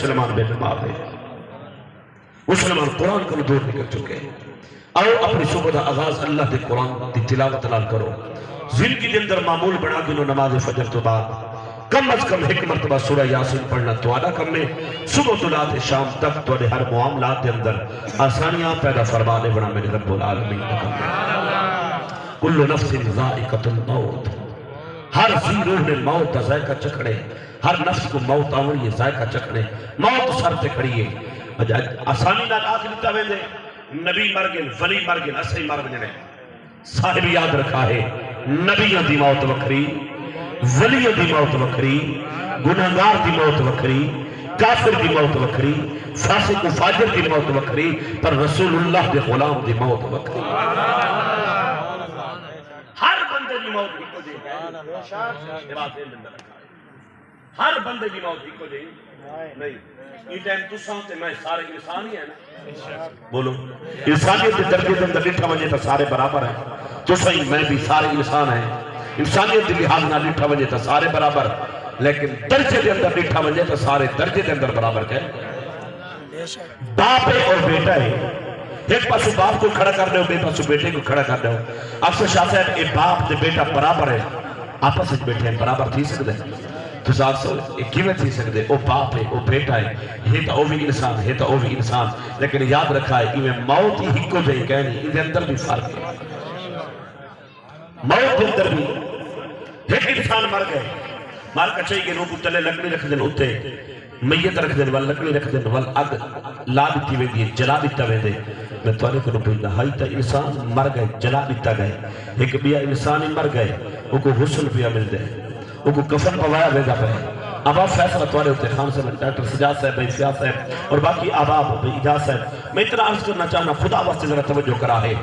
مسلمان بے دماغ ہے، مسلمان قرآن کو دور نکل چکے ہیں۔ آؤ اپنی صبح دا آغاز اللہ دے قرآن دی تلاوت نال کرو، زندگی دے اندر معمول بنا گنو نماز فجر تو بعد کم از کم ایک مرتبہ سورہ یاسین پڑھنا تواڈا کم ہے، صبح تو رات شام تک تواڈے ہر معاملات دے اندر آسانیاں پیدا فرمانے بنا میرے رب العالمین کا کم ہے۔ کل نفس ذائقۃ الموت، ہر زی روح نے موت کا ذائقہ چکھنے، ہر نفس کو موت آوری ہے ذائقہ چکھنے، موت سر تے کھڑی ہے۔ آسانی نال آخ دیتا ویندے نبی مر گئے، ولی مر گئے، اسے مر گئے۔ صاحب یاد رکھا ہے نبیوں دی موت وکری، ولیوں دی موت وکری، گناہگار دی موت وکری، کافر دی موت وکری، فاسق و فاجر دی موت وکری، پر رسول اللہ دے غلام دی موت وکری۔ ہر بندے دی موت ہی کو دے، ہر بندے دی موت ہی کو دے نہیں۔ یہ ٹائم تو سانتے میں سارے انسان ہی ہیں نا، بولو انسانیت کے درجے کے اندر لٹھا وجہ تو سارے برابر ہیں، تو صحیح میں بھی سارے انسان ہیں، انسانیت کے لحاظ نہ لٹھا وجہ تو سارے برابر، لیکن درجے کے اندر لٹھا وجہ تو سارے درجے کے اندر برابر کہیں۔ باپ ہے اور بیٹا ہے، ایک پاسو باپ کو کھڑا کر دو، بے پاسو بیٹے کو کھڑا کر دو۔ افسر شاہ صاحب اے باپ دے بیٹا برابر ہے، آپس میں بیٹھے ہیں برابر تھی سکتے ہیں تو ذات سو ایک کیویں تھی سکتے، او باپ ہے او بیٹا ہے، یہ تو او بھی انسان ہے تو او بھی انسان، لیکن یاد رکھا ہے کہ موت ہی کو جائے کہنی، اس اندر بھی فرق ہے۔ موت کے اندر بھی ایک انسان مر گئے، مار کا چاہیے کہ روح تلے لکڑی رکھ دیں اتے، میت رکھ دیں وال لکڑی رکھ دیں وال اگ لا دیتی ہوئے دیئے جلا دیتا ہوئے دے۔ میں توارے کو پوچھتا ہائی تا انسان مر گئے جلا دیتا گئے، ایک بیا انسان ہی مر گئے وہ کو حسن پیا مل دے، وہ کو کفن پوایا ویدہ پہ۔ اب آپ فیصلہ توارے ہوتے خان صاحب ڈاکٹر سجاد صاحب بھائی سیاہ صاحب اور باقی آباب بھائی اجاز صاحب، میں اتنا عرض کرنا چاہنا خدا واسطے ذرا توجہ کرا ہے،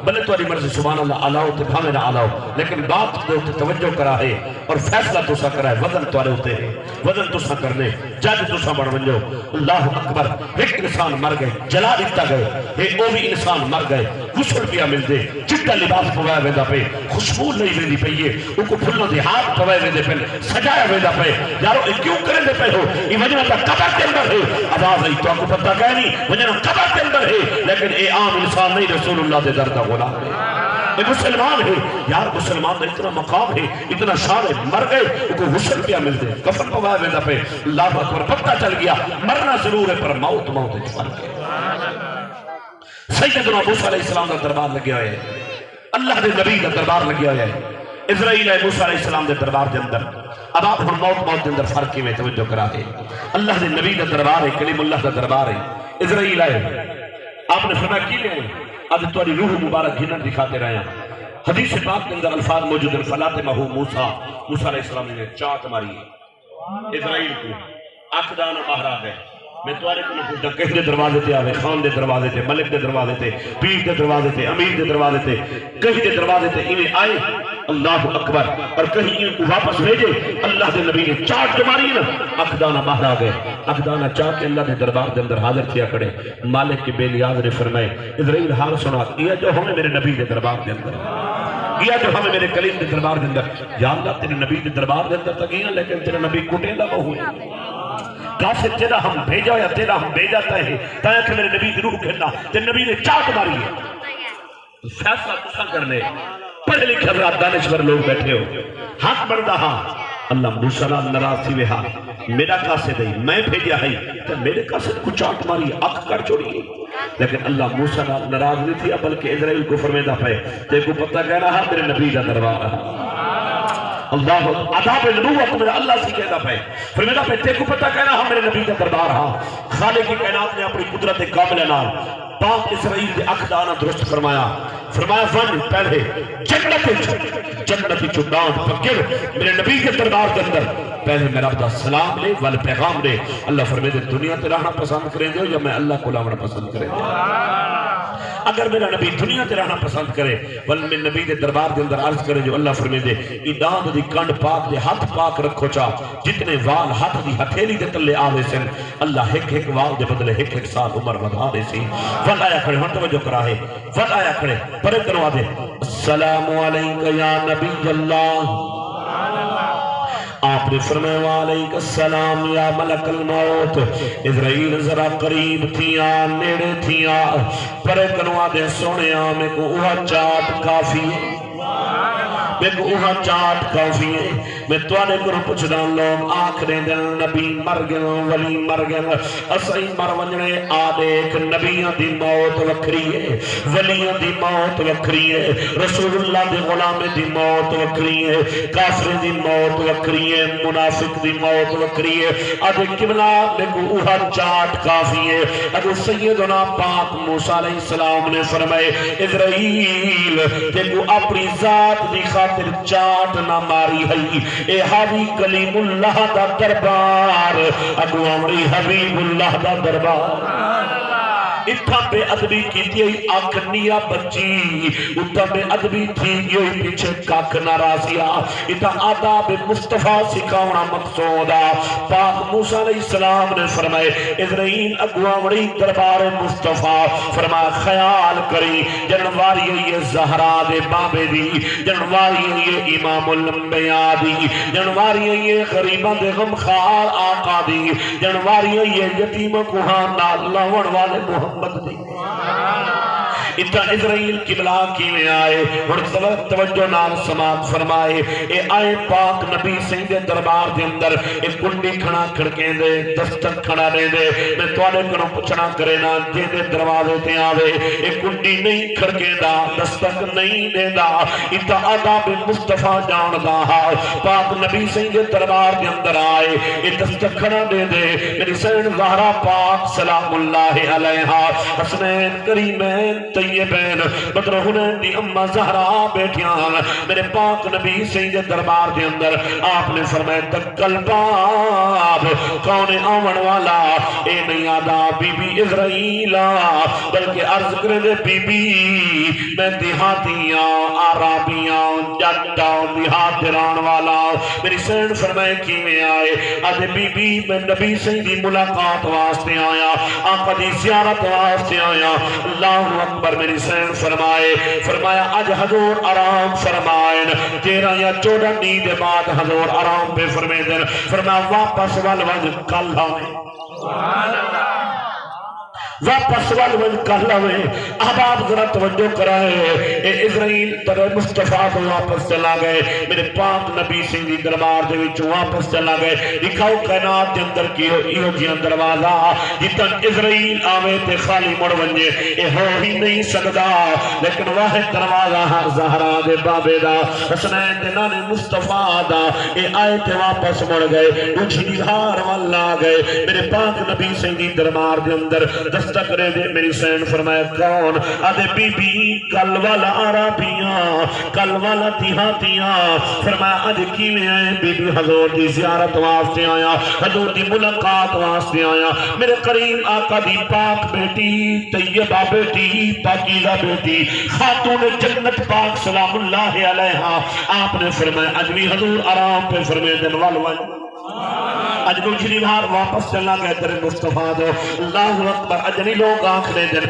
بلے تواری مرضی سبحان اللہ علاؤ تے بھامے نہ علاؤ، لیکن بات دے ہوتے توجہ کرا ہے اور فیصلہ تو سا کرا ہے، وزن توارے ہوتے ہیں، وزن تو سا کرنے جاج تو سا بڑھ منجو۔ اللہ اکبر، ایک انسان مر گئے جلا دیتا گئے، ایک او بھی انسان مر گئے غسل پیا مل دے، چٹا لباس پوایا ویدہ پہ، خوشبو نہیں ویدی پہیے، ان کو پھلوں دے ہاتھ پوایا ویدے پہ، سجایا ویدہ پہ۔ یارو ایک کیوں کریں دے پہ ہو، یہ وجنہ تا قبر کے اندر ہے، آواز نہیں تو آپ کو پتہ کہہ نہیں، وجنہ قبر کے اندر ہے، لیکن اے عام انسان نہیں، رسول اللہ دے دردہ غلام ہے، اے مسلمان ہے۔ یار مسلمان دا اتنا مقام ہے، اتنا شان ہے، مر گئے ان کو غسل پیا مل دے، کفن پوایا ویدہ پہ۔ اللہ اکبر، پتہ چل گیا مرنا ضرور ہے پر موت موت ہے فرق ہے۔ سیدنا موسیٰ علیہ السلام کا دربار لگیا ہے، اللہ دے نبی کا دربار لگیا ہے، اسرائیل ہے موسیٰ علیہ السلام دے دربار دے اندر۔ اب آپ ہم موت دے اندر فرق کی میں توجہ کرا ہے، اللہ دے نبی کا دربار ہے، کلیم اللہ کا دربار ہے، اسرائیل ہے۔ آپ نے فرمایا کی لیں اب تمہاری روح مبارک گھنن دکھاتے رہے ہیں۔ حدیث پاک کے اندر الفاظ موجود ہیں، فَلَاتِمَهُ موسیٰ علیہ السلام نے چاٹ ماری ہے اسرائیل کو، آنکھ دانا باہر آ گئے۔ میں تمہارے کو نہ پوچھتا کہیں دے دروازے تے آوے، خان دے دروازے تے، ملک دے دروازے تے، پیر دے دروازے تے، امیر دے دروازے تے، کہیں دے دروازے تے انہیں آئے اللہ اکبر، اور کہیں ان کو واپس بھیجے۔ اللہ دے نبی نے چاٹ جو ماری نا، اقدانہ باہر آ گئے، اقدانہ چاٹ کے اللہ دے دربار دے اندر حاضر کیا کرے۔ مالک کے بے نیاز نے فرمائے اسرائیل حال سنا، یہ جو ہمیں میرے نبی دے دربار دے اندر، یہ جو ہمیں میرے کلیم دے دربار دے اندر، یا اللہ تیرے نبی دے دربار دے اندر تک گیا لیکن تیرے نبی کٹے نہ ہوئے، کافر تیرا ہم بھیجا یا تیرا ہم بھیجاتا ہے تاکہ کہ میرے نبی دی روح کھلنا، تیرے نبی نے چاٹ ماری ہے۔ فیصلہ تسا کرنے پڑھ لکھ حضرات دانشور لوگ بیٹھے ہو، حق بردہ ہاں اللہ موسیٰ ناراض تھی وہاں میرا قاصد ہے، میں بھیجا ہے تو میرے قاصد کو چاٹ ماری آنکھ کر چھوڑی، لیکن اللہ موسیٰ ناراض نہیں تھی بلکہ اسرائیل کو فرمیدہ پہ دیکھو پتہ کہہ رہا میرے نبی کا دربار رہا۔ اللہ عذاب نبوت میرا اللہ سے کہتا پہ فرمیدہ پہ دیکھو پتہ کہہ رہا میرے نبی کا دربار رہا۔ خالق کی کائنات نے اپنی قدرت کاملہ نال پاک اسرائیل دے اقدانہ درست فرمایا، فرمایا ون پہلے جنتی چڈان پکر میرے نبی کے دربار کے اندر پہلے میرا اپنا سلام لے والے پیغام لے۔ اللہ فرمیدے دنیا تے رہنا پسند کریں دے یا میں اللہ کو لاؤنا پسند کریں دے۔ اگر میرا نبی دنیا تے رہنا پسند کرے ول میں نبی کے دربار کے اندر عرض کرے جو اللہ فرمیدے ایدان دی کنڈ پاک دے ہاتھ پاک رکھو چا جتنے وال ہاتھ دی ہتھیلی دے تلے آوے سن اللہ ایک وال دے بدلے ایک سال عمر بڑھا دے سی۔ ول آیا کھڑے ہن توجہ کرا ہے، ول آیا کھڑے پرے کروا دے السلام علیکہ یا نبی اللہ آپ نے فرمایا وعلیک السلام یا ملک الموت اسرائیل ذرا قریب تھیاں نیڑے تھیاں پرے کنوا دے سونیا میں کو اوہ چاٹ کافی ہے میں کو اوہ چاٹ کافی ہے میں توانے کرو پچھ دان لوگ آخرے دن نبی مر گئے ولی مر گئے اسائی مر ونجنے آدھے ایک نبیوں دی موت وکری ہے ولیوں دی موت وکری ہے رسول اللہ دی غلام دی موت وکری ہے کافر دی موت وکری ہے منافق دی موت وکری ہے آدھے قبلہ میں کو اوہ چاٹ کافی ہے آدھے سیدنا پاک موسیٰ علیہ السلام نے فرمائے اسرائیل تے کو اپنی ذات دی خاطر چاٹ نہ ماری ہے اے حبی کلیم اللہ دا دربار اگو امری حبیب اللہ دا دربار اتھا بے ادبی کی تھی آکھنیا بچی اتھا بے ادبی تھی یہ پیچھے کاک ناراسیا اتھا آداب مصطفیٰ سکھاونا مقصودا پاک موسیٰ علیہ السلام نے فرمائے اسرائیل اگوامڑی دربار مصطفیٰ فرمایا خیال کری جنواری یہ زہرا دے بابے دی جنواری یہ امام الانبیاء دی جنواری یہ غریبہ دے غمخار آقا دی جنواری یہ یتیم کوہانا لون والے محمد دی اتنا اسرائیل قبلہ کی میں آئے اور توجہ نال سماعت فرمائے اے آئے پاک نبی سنگھ دربار دے اندر ایک کنڈی کھڑا کھڑکیں دے دستک کھڑا دے دے میں توڑے کروں پچھنا کرے نا جے دے دروازے تے آوے ایک کنڈی نہیں کھڑکیں دا دستک نہیں دے دا اتنا آداب مصطفیٰ جان دا پاک نبی سنگھ دربار دے اندر آئے ایک دستک کھڑا دے دے میری سین زہرا پاک سلام اللہ علیہا حسنین کریمین طیبین بدر حنین دی امہ زہرا بیٹھیاں میرے پاک نبی سید دربار دے اندر آپ نے فرمائے تکل باب کون آمن والا اے نہیں آدھا بی بی اسرائیلہ بلکہ عرض کرے دے بی بی میں دیہاتیاں عرابیاں جٹا دیہات دران والا میری سین فرمائے کی میں آئے آدھے بی بی میں نبی سیدی ملاقات واسطے آیا آقا دی زیارت واسطے آیا اللہ اکبر میری سین فرمائے فرمایا آج حضور آرام فرمائن 13 یا 14 نیند بعد حضور آرام پہ فرمائے دن فرمایا واپس والوج کل ہمیں سبحان اللہ واپس والوج کل ہمیں احباب ذرا توجہ کرائے اے اسرائیل تر مصطفیٰ کو واپس چلا گئے میرے پاک نبی سنگی دربار دے وچ واپس چلا گئے دکھاؤ کائنات دے اندر کیو ایو جیاں دروازہ جتن اسرائیل آوے تے خالی مڑ ونجے اے ہو ہی نہیں سکدا لیکن واحد دروازہ زہرا دے بابے دا حسنین دے نانے مصطفیٰ دا اے آئے تے واپس مڑ گئے اچھلی ہار والا گئے میرے پاک نبی سنگی دربار دے اندر دستک رے دے میری سین فرمایا کون آدھے بی بی کل والا عرابیاں کل والا دیہاتیاں فرمایا آدھے کی میں آئے بی بی حضور دی زیارت واسطے آیا حضور دی ملاقات واسطے آیا میرے قریب آقا دی پاک بیٹی طیبہ بیٹی پاکیزہ بیٹی خاتون جنت پاک سلام اللہ علیہا آپ نے فرمایا اجوی حضور آرام پہ فرمائے دن والوان اجنو جنی بھار واپس چلنا گئے تیرے مصطفیٰ دو اللہ اکبر اجنی لوگ آنکھنے دن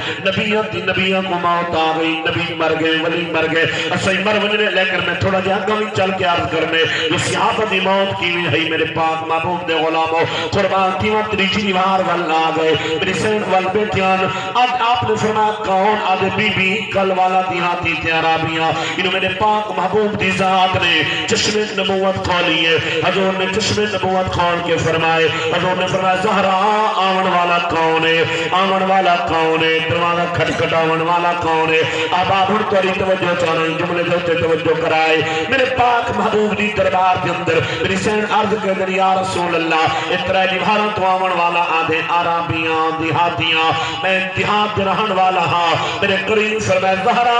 نبیوں کو موت آ گئی نبی مر گئے ولی مر گئے اسائی مر ونجنے لے کر میں تھوڑا جہاں گوی چل کے عرض کرنے یہ صحابہ دی موت کی بھی ہے میرے پاک محبوب دے غلاموں قربان کیوں تری جنی بھار وال آ گئے میری سین وال بیٹیان آج آپ نے فرمایا کون آدھے بی بی کل والا دیہاتی تے عرابیاں انہوں میرے پاک محبوب دی ذات نے چشم نبوت کھولی ہے حضور نے چشم نبوت کھول کے فرمائے حضور نے فرمایا زہرا آمن والا کون ہے آمن والا کون ہے دروازہ کھٹکھٹ آمن والا کون ہے اب آپ ہر توری توجہ چاہنا جملے دوتے توجہ کرائے میرے پاک محبوب دی دربار کے اندر میری سین عرض کے در یا رسول اللہ اترائے جبھارا تو آمن والا آدھے عرابیاں دیہاتیاں میں دیہات رہن والا ہاں میرے قریب فرمائے زہرا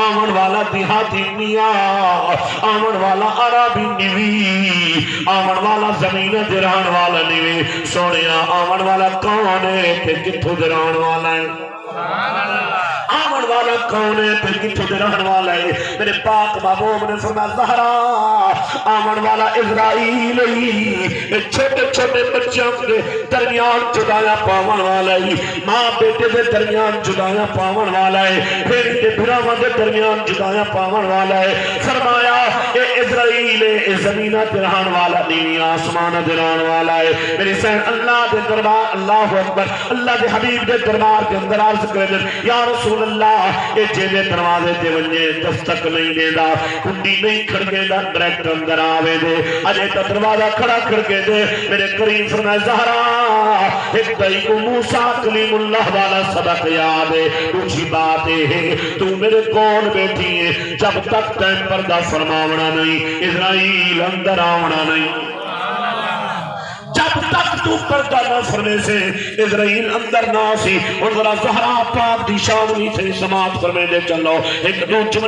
آمن والا دیہاتی میاں آمن والا عرابی نیوی آمن والا زمین دران والا نیوی سوڑیا آمن والا کون ہے کہ کتھو دران والا ہے آمن والا کون ہے پھر کتھوں دے رہن والا ہے؟ میرے پاک محبوب نے فرمایا زہرا آمن والا اسرائیل ہی، چھوٹے چھوٹے بچوں کے درمیان جدایاں پاون والا ہے، ماں بیٹے دے درمیان جدایاں پاون والا ہے، بھیڑی دے بھراواں دے درمیان جدایاں پاون والا ہے۔ فرمایا اے اسرائیل اے زمینہ تے رہن والا نہیں، آسمان تے رہن والا ہے۔ میری سین اللہ دے دربار، اللہ اکبر، اللہ دے حبیب دے دربار کے اندر عرض کر یا رسول اللہ اے جے دے دروازے تے ونجے دستک نہیں دیندا، کنڈی نہیں کھڑکیندا، ڈائریکٹ اندر آوے دے، اجے تا دروازہ کھڑا کھڑکے دے۔ میرے کریم فرمایا زہرا ایک دائی کو موسیٰ کلیم اللہ والا سبق یاد ہے، اونچی بات ہے تو میرے کون بیٹھی ہے جب تک تین پردہ فرماونا نہیں، اسرائیل اندر آونا نہیں، جب تک تو پردہ نہ فرمے سے اسرائیل اندر نہ سی۔ اور ذرا زہرا پاک دی شان بھی سے سماعت فرمے دے چلو ایک دو